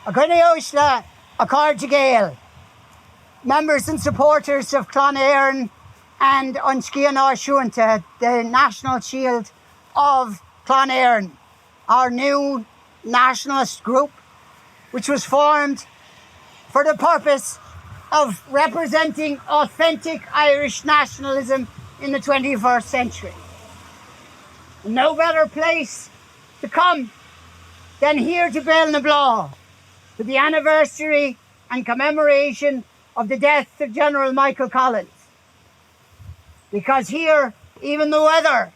A Grenioishla, a Cardigale, members and supporters of Clann Éireann and on Náisiúnta, the national shield of Clann Éireann, our new nationalist group, which was formed for the purpose of representing authentic Irish nationalism in the 21st century. No better place to come than here to Béal na Bláth, to the anniversary and commemoration of the death of General Michael Collins. Because here, even the weather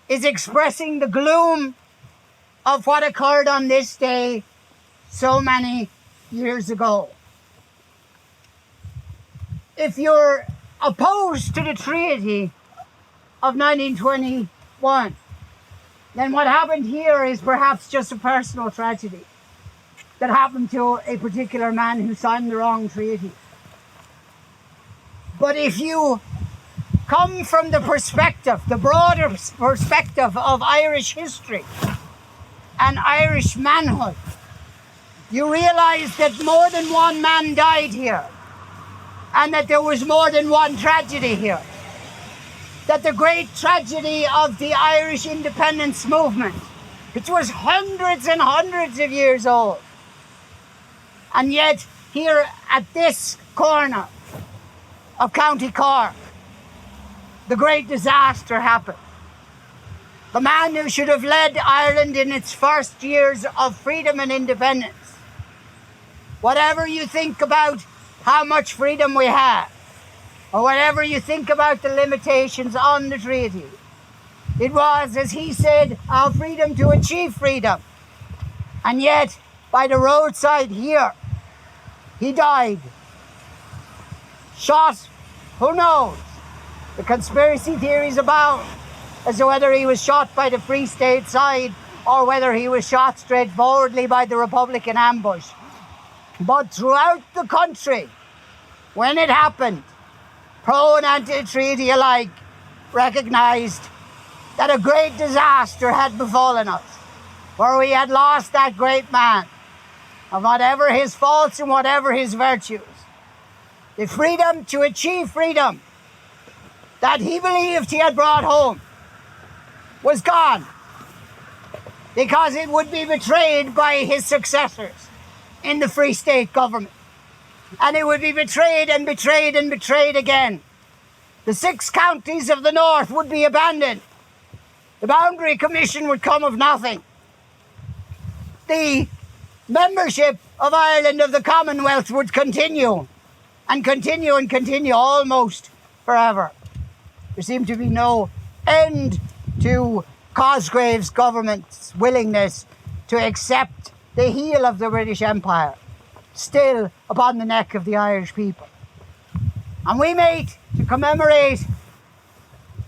is expressing the gloom of what occurred on this day so many years ago. If you're opposed to the treaty of 1921, then what happened here is perhaps just a personal tragedy that happened to a particular man who signed the wrong treaty. But if you come from the perspective, the broader perspective of Irish history and Irish manhood, you realize that more than one man died here, and that there was more than one tragedy here. That the great tragedy of the Irish independence movement, which was hundreds and hundreds of years old, and yet here at this corner of County Cork, the great disaster happened. The man who should have led Ireland in its first years of freedom and independence. Whatever you think about how much freedom we have, or whatever you think about the limitations on the treaty, it was, as he said, our freedom to achieve freedom. And yet, by the roadside here, he died. Shot, who knows? The conspiracy theories abound as to whether he was shot by the Free State side or whether he was shot straightforwardly by the Republican ambush. But throughout the country, when it happened, pro and anti-treaty alike recognised that a great disaster had befallen us, for we had lost that great man, and whatever his faults and whatever his virtues, the freedom to achieve freedom that he believed he had brought home was gone, because it would be betrayed by his successors in the Free State government. And it would be betrayed and betrayed and betrayed again. The 6 counties of the north would be abandoned. The Boundary Commission would come of nothing. The membership of Ireland of the Commonwealth would continue and continue and continue almost forever. There seemed to be no end to Cosgrave's government's willingness to accept the heel of the British Empire still upon the neck of the Irish people. And we meet to commemorate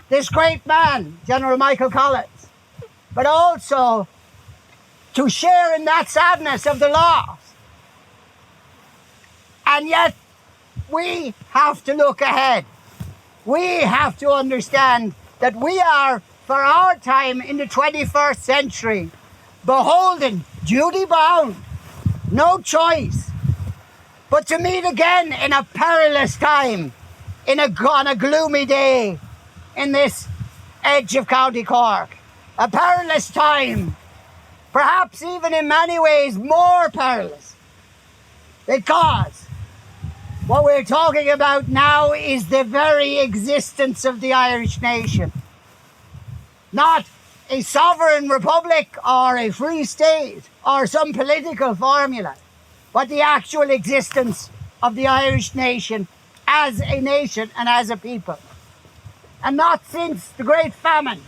this great man, General Michael Collins, but also to share in that sadness of the loss. And yet we have to look ahead. We have to understand that we are, for our time in the 21st century, beholden, duty-bound, no choice, but to meet again in a perilous time, on a gloomy day in this edge of County Cork. A perilous time, perhaps even in many ways more perilous, because what we're talking about now is the very existence of the Irish nation. Not a sovereign republic or a free state or some political formula, but the actual existence of the Irish nation as a nation and as a people. And not since the Great Famine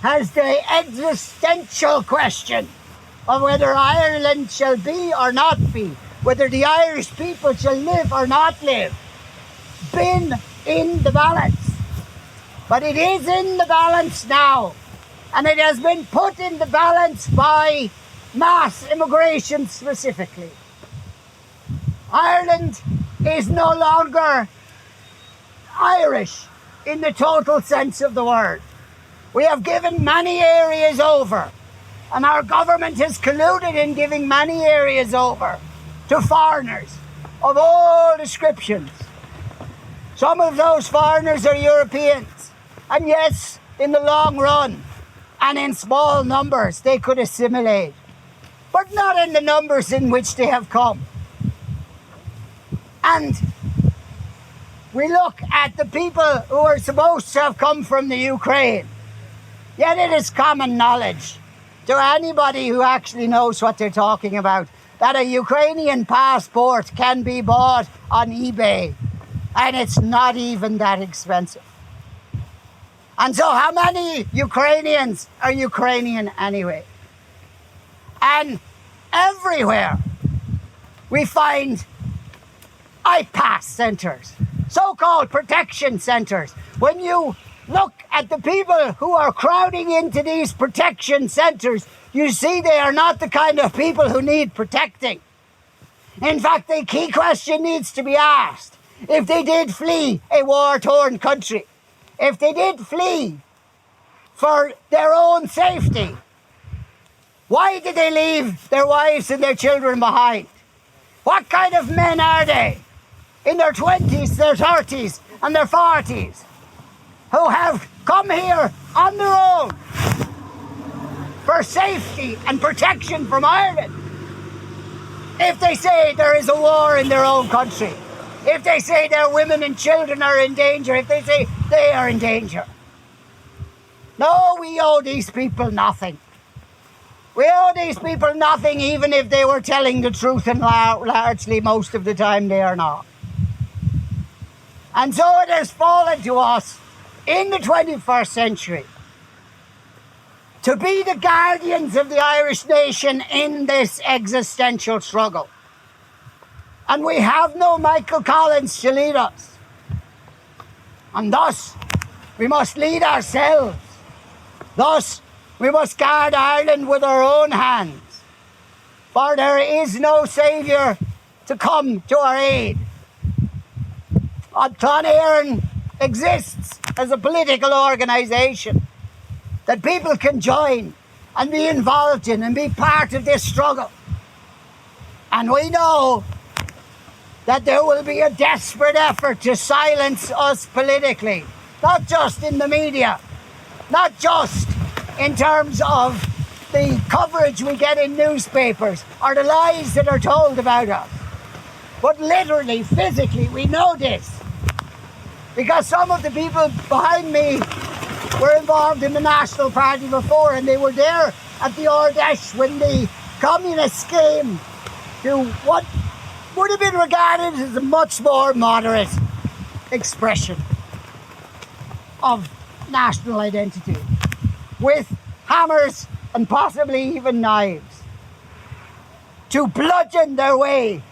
has the existential question of whether Ireland shall be or not be, whether the Irish people shall live or not live, been in the balance. But it is in the balance now, and it has been put in the balance by mass immigration specifically. Ireland is no longer Irish in the total sense of the word. We have given many areas over And our government has colluded in giving many areas over to foreigners of all descriptions. Some of those foreigners are Europeans. And yes, in the long run and in small numbers, they could assimilate. But not in the numbers in which they have come. And we look at the people who are supposed to have come from the Ukraine. Yet it is common knowledge to anybody who actually knows what they're talking about that a Ukrainian passport can be bought on eBay, and it's not even that expensive. And so how many Ukrainians are Ukrainian anyway? And everywhere we find IPAS centres, so-called protection centres. When you look at the people who are crowding into these protection centres, you see they are not the kind of people who need protecting. In fact, the key question needs to be asked. If they did flee a war-torn country, if they did flee for their own safety, why did they leave their wives and their children behind? What kind of men are they? In their 20s, their 30s, and their 40s, who have come here on their own for safety and protection from Ireland. If they say there is a war in their own country, if they say their women and children are in danger, if they say they are in danger. No, we owe these people nothing. We owe these people nothing, even if they were telling the truth, and largely most of the time they are not. And so it has fallen to us in the 21st century to be the guardians of the Irish nation in this existential struggle. And we have no Michael Collins to lead us. And thus, we must lead ourselves. Thus, we must guard Ireland with our own hands. For there is no saviour to come to our aid. Clan Éireann exists as a political organisation that people can join and be involved in and be part of this struggle. And we know that there will be a desperate effort to silence us politically, not just in the media, not just in terms of the coverage we get in newspapers or the lies that are told about us, but literally, physically, we know this. Because some of the people behind me were involved in the National Party before, and they were there at the Ardèche when the communists came to what would have been regarded as a much more moderate expression of national identity, with hammers and possibly even knives, to bludgeon their way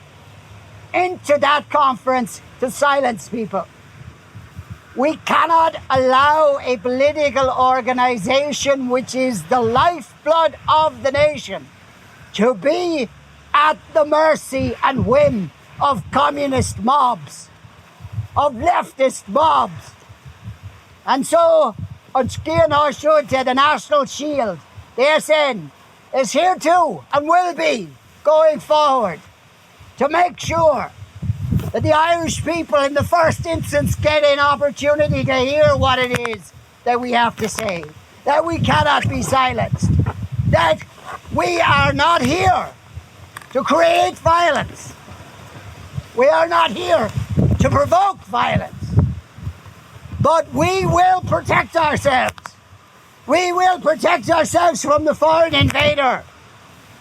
into that conference to silence people. We cannot allow a political organisation which is the lifeblood of the nation to be at the mercy and whim of communist mobs, of leftist mobs. And so, on Náisiúnta, the National Shield, the SN, is here too and will be going forward to make sure that the Irish people in the first instance get an opportunity to hear what it is that we have to say, that we cannot be silenced, that we are not here to create violence. We are not here to provoke violence, but we will protect ourselves. We will protect ourselves from the foreign invader.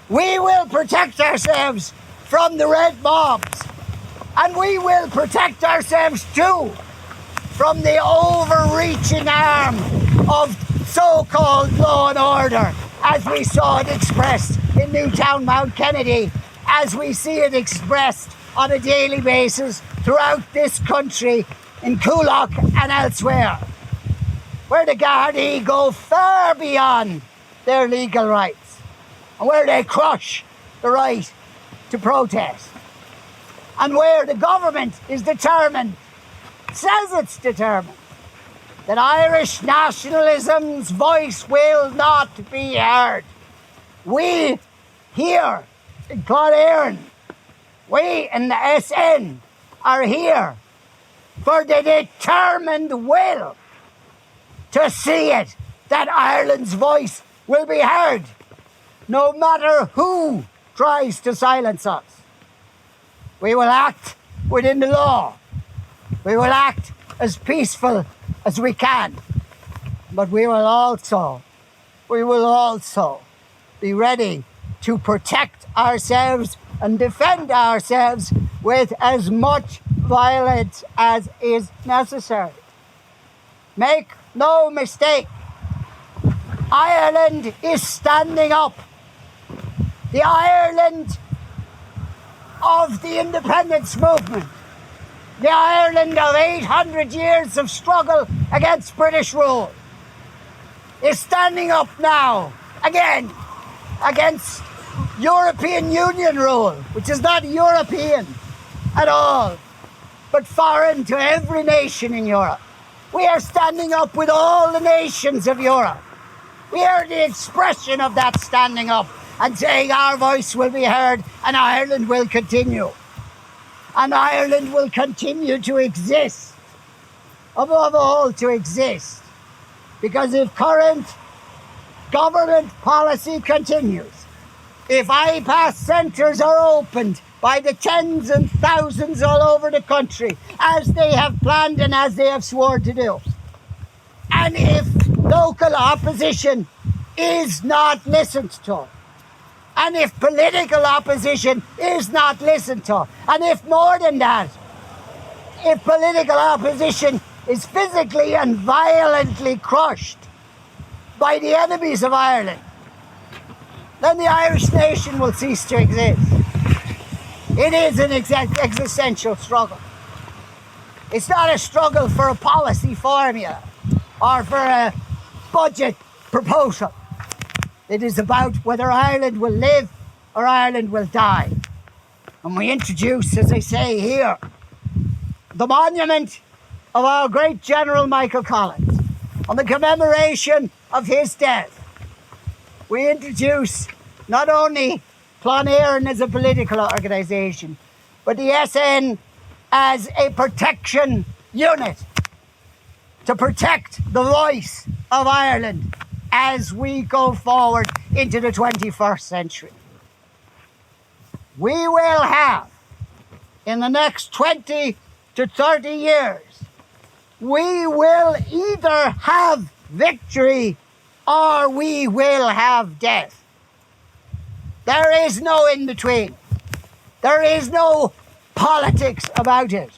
We will protect ourselves from the red mobs. And we will protect ourselves too from the overreaching arm of so-called law and order, as we saw it expressed in Newtown Mount Kennedy, as we see it expressed on a daily basis throughout this country, in Coolock and elsewhere, where the Gardaí go far beyond their legal rights and where they crush the right to protest. And where the government is determined, says it's determined, that Irish nationalism's voice will not be heard. We here in Clann Éireann, we in the SN are here for the determined will to see it that Ireland's voice will be heard, no matter who tries to silence us. We will act within the law. We will act as peaceful as we can. But we will also be ready to protect ourselves and defend ourselves with as much violence as is necessary. Make no mistake, Ireland is standing up. The Ireland of the independence movement, the Ireland of 800 years of struggle against British rule, is standing up now again against European Union rule, which is not European at all, but foreign to every nation in Europe. We are standing up with all the nations of Europe. We are the expression of that standing up and saying our voice will be heard and Ireland will continue. And Ireland will continue to exist. Above all, to exist. Because if current government policy continues, if IPAS centres are opened by the tens and thousands all over the country, as they have planned and as they have sworn to do, and if local opposition is not listened to, and if political opposition is not listened to, and if more than that, if political opposition is physically and violently crushed by the enemies of Ireland, then the Irish nation will cease to exist. It is an existential struggle. It's not a struggle for a policy formula or for a budget proposal. It is about whether Ireland will live or Ireland will die. And we introduce, as I say here, the monument of our great General Michael Collins on the commemoration of his death. We introduce not only Clann Éireann as a political organisation, but the SN as a protection unit to protect the voice of Ireland as we go forward into the 21st century. We will have, in the next 20 to 30 years, we will either have victory or we will have death. There is no in-between. There is no politics about it.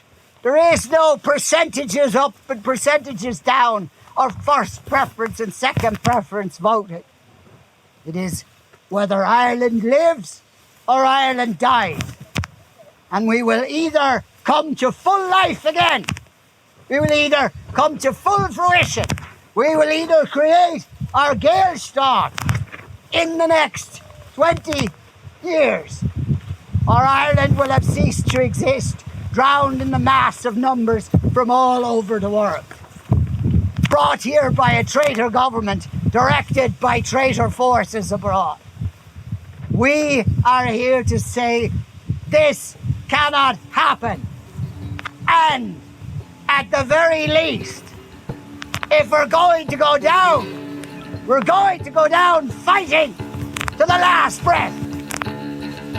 There is no percentages up and percentages down or first preference and second preference voting. It is whether Ireland lives or Ireland dies. And we will either come to full life again. We will either come to full fruition. We will either create our Gaelstar in the next 20 years, or Ireland will have ceased to exist, drowned in the mass of numbers from all over the world. Brought here by a traitor government, directed by traitor forces abroad. We are here to say this cannot happen. And at the very least, if we're going to go down, we're going to go down fighting to the last breath.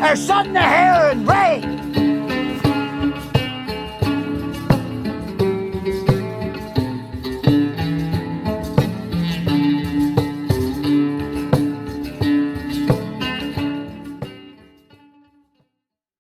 Our son hÉireann, Reign.